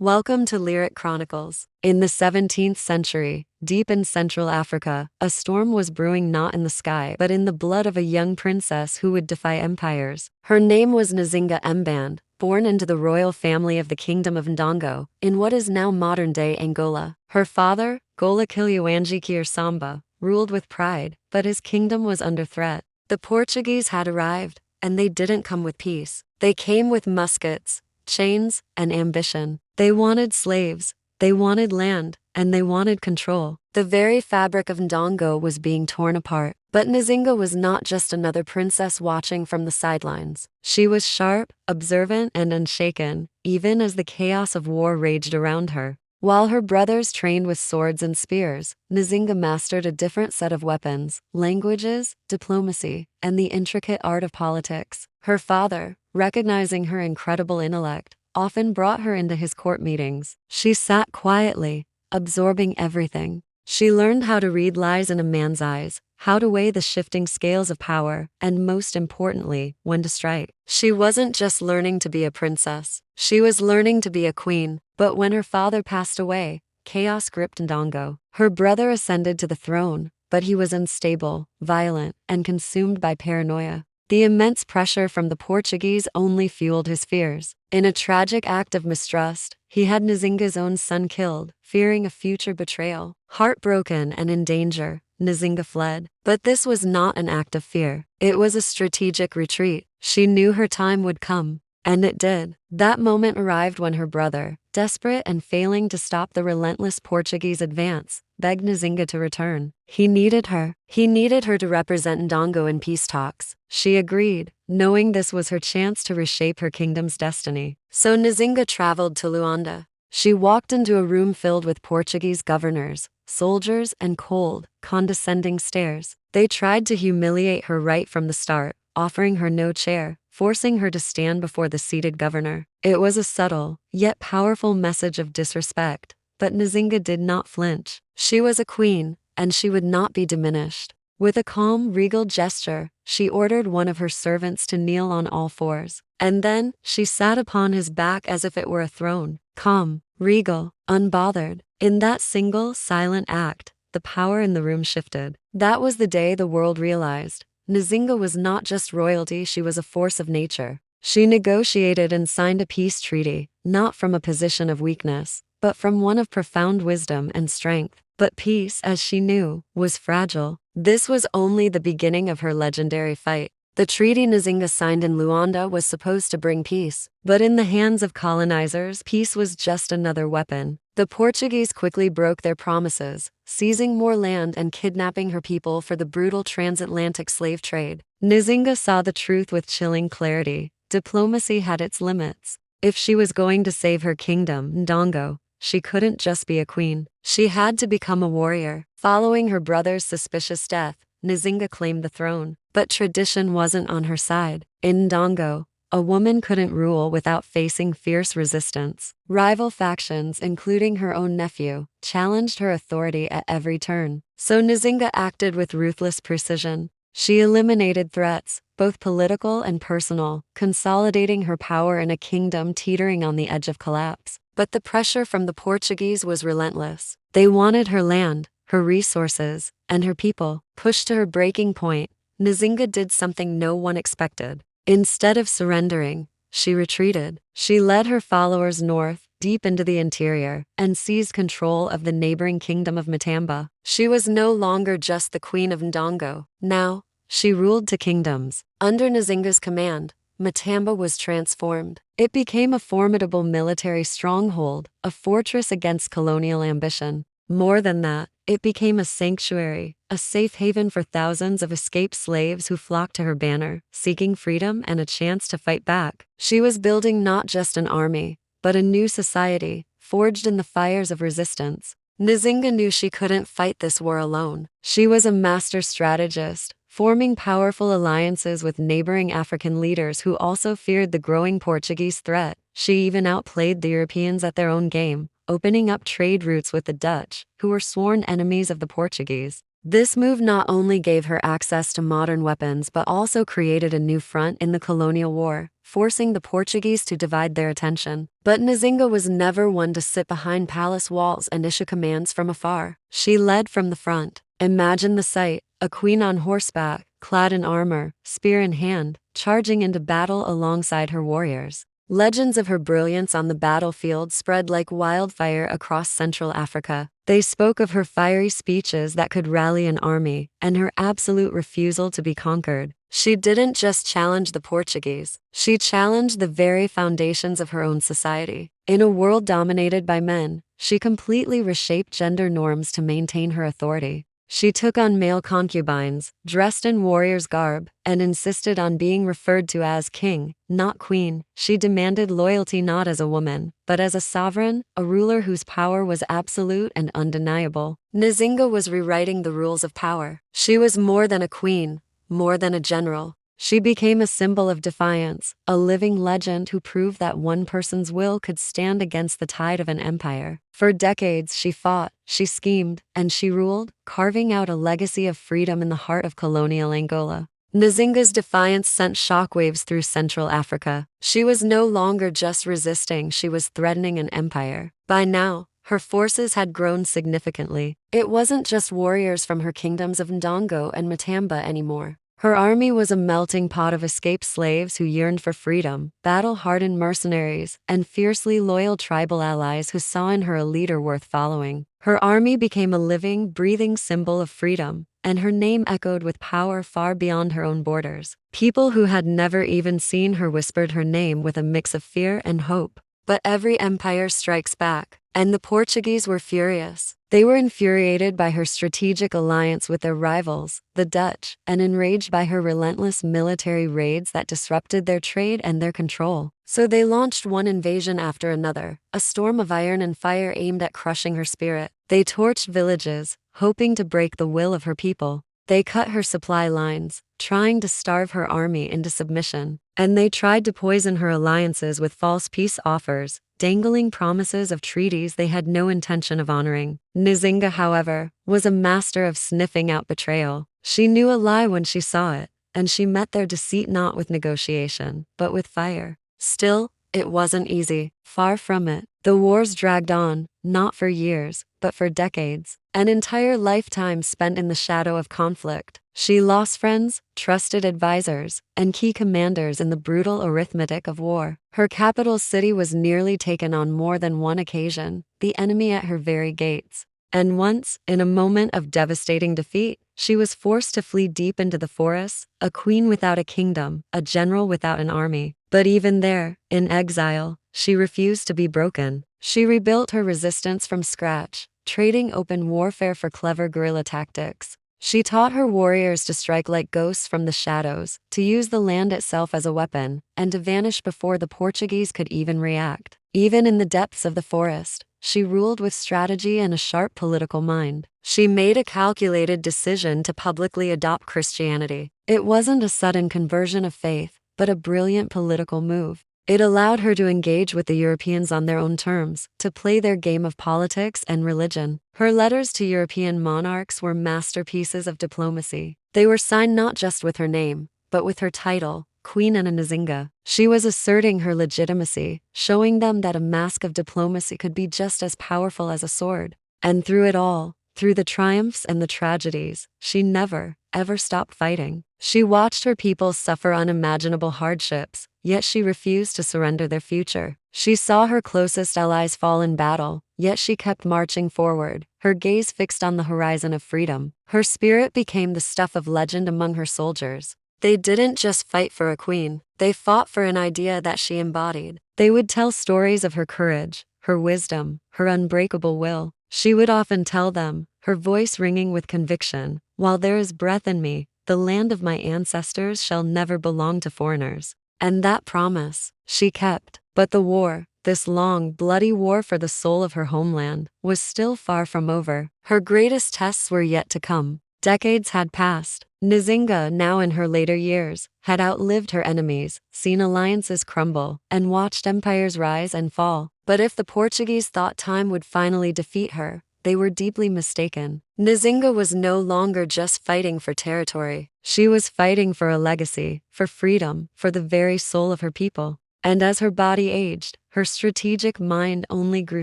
Welcome to Lyric Chronicles. In the 17th century, deep in Central Africa, a storm was brewing not in the sky but in the blood of a young princess who would defy empires. Her name was Nzinga Mband, born into the royal family of the Kingdom of Ndongo, in what is now modern-day Angola. Her father, Gola Kilyuanjikir Samba, ruled with pride, but his kingdom was under threat. The Portuguese had arrived, and they didn't come with peace. They came with muskets, chains, and ambition. They wanted slaves, they wanted land, and they wanted control. The very fabric of Ndongo was being torn apart. But Nzinga was not just another princess watching from the sidelines. She was sharp, observant, and unshaken, even as the chaos of war raged around her. While her brothers trained with swords and spears, Nzinga mastered a different set of weapons, languages, diplomacy, and the intricate art of politics. Her father, recognizing her incredible intellect, often brought her into his court meetings. She sat quietly, absorbing everything. She learned how to read lies in a man's eyes, how to weigh the shifting scales of power, and most importantly, when to strike. She wasn't just learning to be a princess, she was learning to be a queen. But when her father passed away, chaos gripped Ndongo. Her brother ascended to the throne, but he was unstable, violent, and consumed by paranoia. The immense pressure from the Portuguese only fueled his fears. In a tragic act of mistrust, he had Nzinga's own son killed, fearing a future betrayal. Heartbroken and in danger, Nzinga fled. But this was not an act of fear. It was a strategic retreat. She knew her time would come. And it did. That moment arrived when her brother, desperate and failing to stop the relentless Portuguese advance, begged Nzinga to return. He needed her. He needed her to represent Ndongo in peace talks. She agreed, knowing this was her chance to reshape her kingdom's destiny. So Nzinga traveled to Luanda. She walked into a room filled with Portuguese governors, soldiers, and cold, condescending stares. They tried to humiliate her right from the start, offering her no chair, forcing her to stand before the seated governor. It was a subtle, yet powerful message of disrespect, but Nzinga did not flinch. She was a queen, and she would not be diminished. With a calm, regal gesture, she ordered one of her servants to kneel on all fours. And then, she sat upon his back as if it were a throne, calm, regal, unbothered. In that single, silent act, the power in the room shifted. That was the day the world realized Nzinga was not just royalty, she was a force of nature. She negotiated and signed a peace treaty, not from a position of weakness, but from one of profound wisdom and strength. But peace, as she knew, was fragile. This was only the beginning of her legendary fight. The treaty Nzinga signed in Luanda was supposed to bring peace, but in the hands of colonizers, peace was just another weapon. The Portuguese quickly broke their promises, seizing more land and kidnapping her people for the brutal transatlantic slave trade. Nzinga saw the truth with chilling clarity. Diplomacy had its limits. If she was going to save her kingdom, Ndongo, she couldn't just be a queen. She had to become a warrior. Following her brother's suspicious death, Nzinga claimed the throne. But tradition wasn't on her side. In Ndongo, a woman couldn't rule without facing fierce resistance. Rival factions, including her own nephew, challenged her authority at every turn. So Nzinga acted with ruthless precision. She eliminated threats, both political and personal, consolidating her power in a kingdom teetering on the edge of collapse. But the pressure from the Portuguese was relentless. They wanted her land, her resources, and her people. Pushed to her breaking point, Nzinga did something no one expected. Instead of surrendering, she retreated. She led her followers north, deep into the interior, and seized control of the neighboring kingdom of Matamba. She was no longer just the queen of Ndongo. Now, she ruled two kingdoms. Under Nzinga's command, Matamba was transformed. It became a formidable military stronghold, a fortress against colonial ambition. More than that, it became a sanctuary, a safe haven for thousands of escaped slaves who flocked to her banner, seeking freedom and a chance to fight back. She was building not just an army, but a new society, forged in the fires of resistance. Nzinga knew she couldn't fight this war alone. She was a master strategist, forming powerful alliances with neighboring African leaders who also feared the growing Portuguese threat. She even outplayed the Europeans at their own game, opening up trade routes with the Dutch, who were sworn enemies of the Portuguese. This move not only gave her access to modern weapons but also created a new front in the colonial war, forcing the Portuguese to divide their attention. But Nzinga was never one to sit behind palace walls and issue commands from afar. She led from the front. Imagine the sight, a queen on horseback, clad in armor, spear in hand, charging into battle alongside her warriors. Legends of her brilliance on the battlefield spread like wildfire across Central Africa. They spoke of her fiery speeches that could rally an army, and her absolute refusal to be conquered. She didn't just challenge the Portuguese, she challenged the very foundations of her own society. In a world dominated by men, she completely reshaped gender norms to maintain her authority. She took on male concubines, dressed in warrior's garb, and insisted on being referred to as king, not queen. She demanded loyalty not as a woman, but as a sovereign, a ruler whose power was absolute and undeniable. Nzinga was rewriting the rules of power. She was more than a queen, more than a general. She became a symbol of defiance, a living legend who proved that one person's will could stand against the tide of an empire. For decades, she fought, she schemed, and she ruled, carving out a legacy of freedom in the heart of colonial Angola. Nzinga's defiance sent shockwaves through Central Africa. She was no longer just resisting, she was threatening an empire. By now, her forces had grown significantly. It wasn't just warriors from her kingdoms of Ndongo and Matamba anymore. Her army was a melting pot of escaped slaves who yearned for freedom, battle-hardened mercenaries, and fiercely loyal tribal allies who saw in her a leader worth following. Her army became a living, breathing symbol of freedom, and her name echoed with power far beyond her own borders. People who had never even seen her whispered her name with a mix of fear and hope. But every empire strikes back, and the Portuguese were furious. They were infuriated by her strategic alliance with their rivals, the Dutch, and enraged by her relentless military raids that disrupted their trade and their control. So they launched one invasion after another, a storm of iron and fire aimed at crushing her spirit. They torched villages, hoping to break the will of her people. They cut her supply lines, trying to starve her army into submission. And they tried to poison her alliances with false peace offers, dangling promises of treaties they had no intention of honoring. Nzinga, however, was a master of sniffing out betrayal. She knew a lie when she saw it, and she met their deceit not with negotiation, but with fire. Still, it wasn't easy. Far from it. The wars dragged on, not for years, but for decades. An entire lifetime spent in the shadow of conflict. She lost friends, trusted advisors, and key commanders in the brutal arithmetic of war. Her capital city was nearly taken on more than one occasion, the enemy at her very gates. And once, in a moment of devastating defeat, she was forced to flee deep into the forests, a queen without a kingdom, a general without an army. But even there, in exile, she refused to be broken. She rebuilt her resistance from scratch, trading open warfare for clever guerrilla tactics. She taught her warriors to strike like ghosts from the shadows, to use the land itself as a weapon, and to vanish before the Portuguese could even react. Even in the depths of the forest, she ruled with strategy and a sharp political mind. She made a calculated decision to publicly adopt Christianity. It wasn't a sudden conversion of faith, but a brilliant political move. It allowed her to engage with the Europeans on their own terms, to play their game of politics and religion. Her letters to European monarchs were masterpieces of diplomacy. They were signed not just with her name, but with her title, Queen Nzinga. She was asserting her legitimacy, showing them that a mask of diplomacy could be just as powerful as a sword. And through it all, through the triumphs and the tragedies, she never, ever stopped fighting. She watched her people suffer unimaginable hardships, yet she refused to surrender their future. She saw her closest allies fall in battle, yet she kept marching forward, her gaze fixed on the horizon of freedom. Her spirit became the stuff of legend among her soldiers. They didn't just fight for a queen, they fought for an idea that she embodied. They would tell stories of her courage, her wisdom, her unbreakable will. She would often tell them, her voice ringing with conviction, "While there is breath in me, the land of my ancestors shall never belong to foreigners." And that promise, she kept. But the war, this long, bloody war for the soul of her homeland, was still far from over. Her greatest tests were yet to come. Decades had passed. Nzinga, now in her later years, had outlived her enemies, seen alliances crumble, and watched empires rise and fall. But if the Portuguese thought time would finally defeat her, they were deeply mistaken. Nzinga was no longer just fighting for territory. She was fighting for a legacy, for freedom, for the very soul of her people. And as her body aged, her strategic mind only grew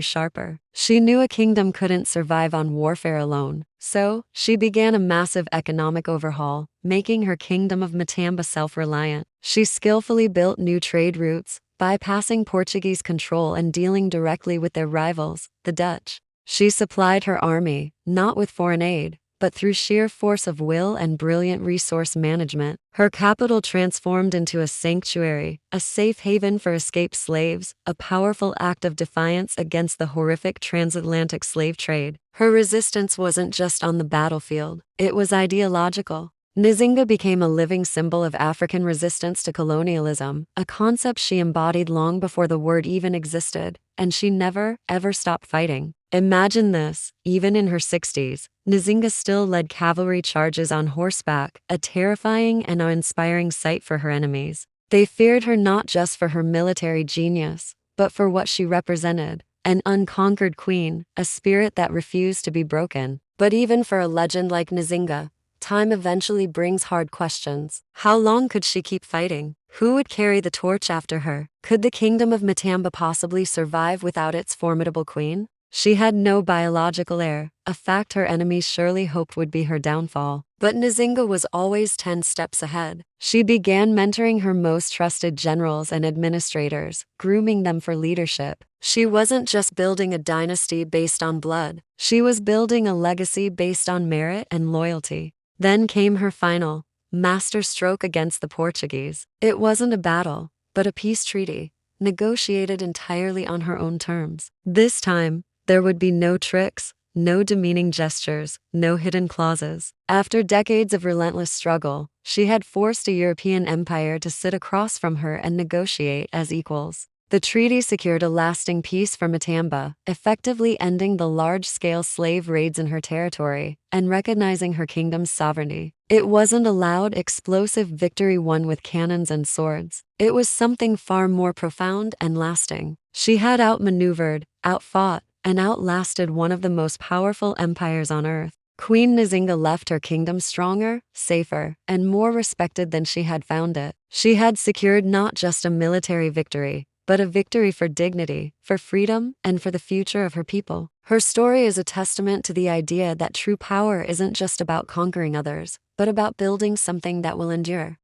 sharper. She knew a kingdom couldn't survive on warfare alone, so she began a massive economic overhaul, making her kingdom of Matamba self-reliant. She skillfully built new trade routes, bypassing Portuguese control and dealing directly with their rivals, the Dutch. She supplied her army, not with foreign aid, but through sheer force of will and brilliant resource management. Her capital transformed into a sanctuary, a safe haven for escaped slaves, a powerful act of defiance against the horrific transatlantic slave trade. Her resistance wasn't just on the battlefield, it was ideological. Nzinga became a living symbol of African resistance to colonialism, a concept she embodied long before the word even existed, and she never, ever stopped fighting. Imagine this, even in her 60s, Nzinga still led cavalry charges on horseback, a terrifying and awe-inspiring sight for her enemies. They feared her not just for her military genius, but for what she represented, an unconquered queen, a spirit that refused to be broken. But even for a legend like Nzinga, time eventually brings hard questions. How long could she keep fighting? Who would carry the torch after her? Could the kingdom of Matamba possibly survive without its formidable queen? She had no biological heir, a fact her enemies surely hoped would be her downfall. But Nzinga was always 10 steps ahead. She began mentoring her most trusted generals and administrators, grooming them for leadership. She wasn't just building a dynasty based on blood, she was building a legacy based on merit and loyalty. Then came her final, master stroke against the Portuguese. It wasn't a battle, but a peace treaty, negotiated entirely on her own terms. This time, there would be no tricks, no demeaning gestures, no hidden clauses. After decades of relentless struggle, she had forced a European empire to sit across from her and negotiate as equals. The treaty secured a lasting peace for Matamba, effectively ending the large-scale slave raids in her territory and recognizing her kingdom's sovereignty. It wasn't a loud, explosive victory won with cannons and swords. It was something far more profound and lasting. She had outmaneuvered, outfought, and outlasted one of the most powerful empires on earth. Queen Nzinga left her kingdom stronger, safer, and more respected than she had found it. She had secured not just a military victory, but a victory for dignity, for freedom, and for the future of her people. Her story is a testament to the idea that true power isn't just about conquering others, but about building something that will endure.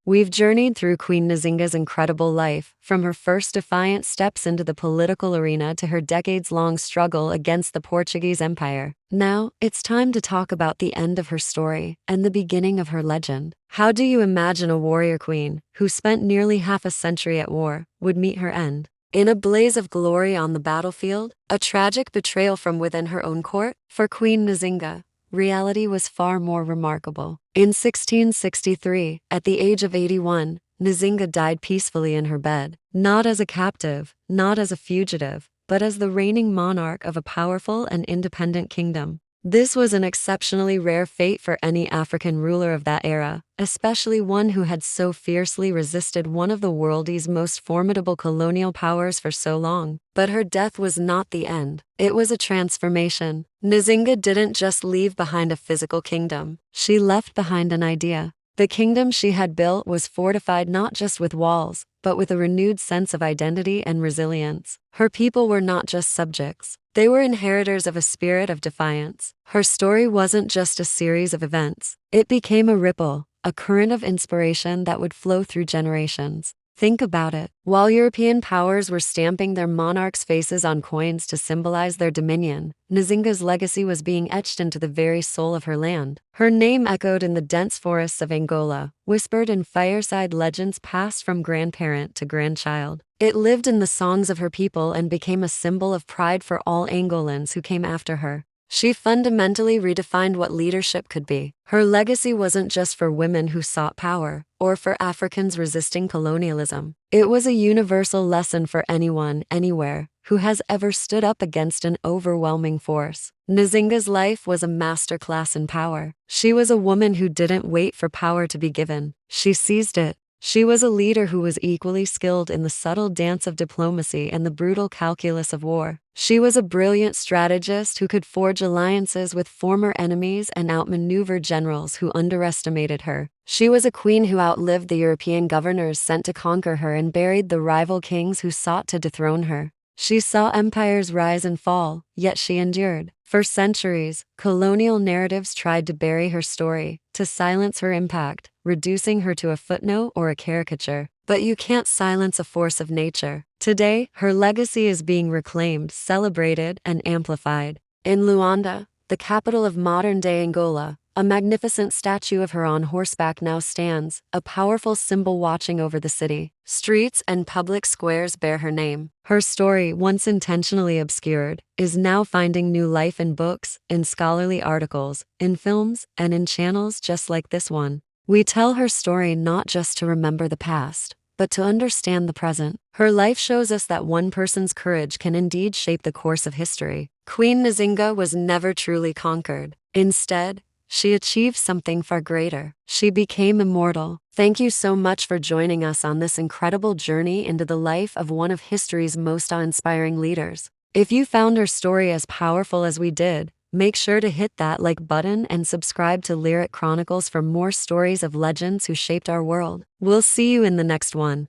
We've journeyed through Queen Nzinga's incredible life, from her first defiant steps into the political arena to her decades-long struggle against the Portuguese Empire. Now, it's time to talk about the end of her story and the beginning of her legend. How do you imagine a warrior queen, who spent nearly half a century at war, would meet her end? In a blaze of glory on the battlefield? A tragic betrayal from within her own court? For Queen Nzinga, reality was far more remarkable. In 1663, at the age of 81, Nzinga died peacefully in her bed, not as a captive, not as a fugitive, but as the reigning monarch of a powerful and independent kingdom. This was an exceptionally rare fate for any African ruler of that era, especially one who had so fiercely resisted one of the world's most formidable colonial powers for so long. But her death was not the end. It was a transformation. Nzinga didn't just leave behind a physical kingdom. She left behind an idea. The kingdom she had built was fortified not just with walls, but with a renewed sense of identity and resilience. Her people were not just subjects. They were inheritors of a spirit of defiance. Her story wasn't just a series of events. It became a ripple, a current of inspiration that would flow through generations. Think about it. While European powers were stamping their monarchs' faces on coins to symbolize their dominion, Nzinga's legacy was being etched into the very soul of her land. Her name echoed in the dense forests of Angola, whispered in fireside legends passed from grandparent to grandchild. It lived in the songs of her people and became a symbol of pride for all Angolans who came after her. She fundamentally redefined what leadership could be. Her legacy wasn't just for women who sought power, or for Africans resisting colonialism. It was a universal lesson for anyone, anywhere, who has ever stood up against an overwhelming force. Nzinga's life was a masterclass in power. She was a woman who didn't wait for power to be given. She seized it. She was a leader who was equally skilled in the subtle dance of diplomacy and the brutal calculus of war. She was a brilliant strategist who could forge alliances with former enemies and outmaneuver generals who underestimated her. She was a queen who outlived the European governors sent to conquer her and buried the rival kings who sought to dethrone her. She saw empires rise and fall, yet she endured. For centuries, colonial narratives tried to bury her story, to silence her impact, reducing her to a footnote or a caricature. But you can't silence a force of nature. Today, her legacy is being reclaimed, celebrated, and amplified. In Luanda, the capital of modern-day Angola, a magnificent statue of her on horseback now stands, a powerful symbol watching over the city. Streets and public squares bear her name. Her story, once intentionally obscured, is now finding new life in books, in scholarly articles, in films, and in channels just like this one. We tell her story not just to remember the past, but to understand the present. Her life shows us that one person's courage can indeed shape the course of history. Queen Nzinga was never truly conquered. Instead, she achieved something far greater. She became immortal. Thank you so much for joining us on this incredible journey into the life of one of history's most awe-inspiring leaders. If you found her story as powerful as we did, make sure to hit that like button and subscribe to Lyric Chronicles for more stories of legends who shaped our world. We'll see you in the next one.